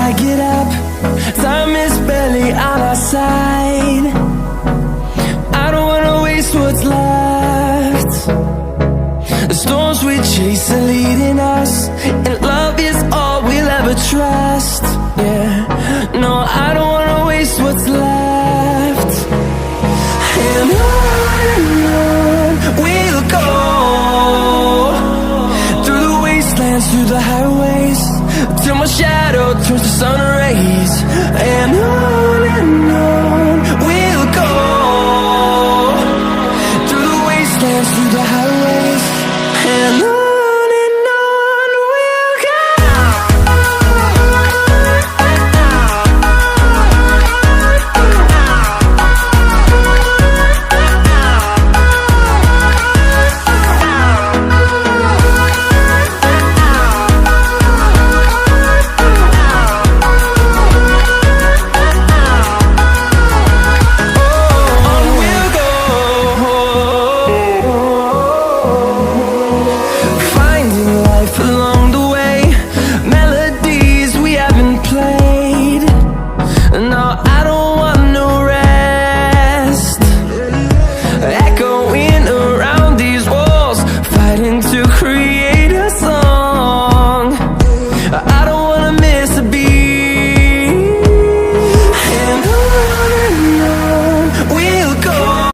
I get up, time is barely on our side. I don't wanna waste what's left. The storms we chase are leading us, and love is all we'll ever trust. Yeah, no, I don't wanna waste what's left. And on we'll go, through the wastelands, through the highways, till my shadow turns to sun rays. And on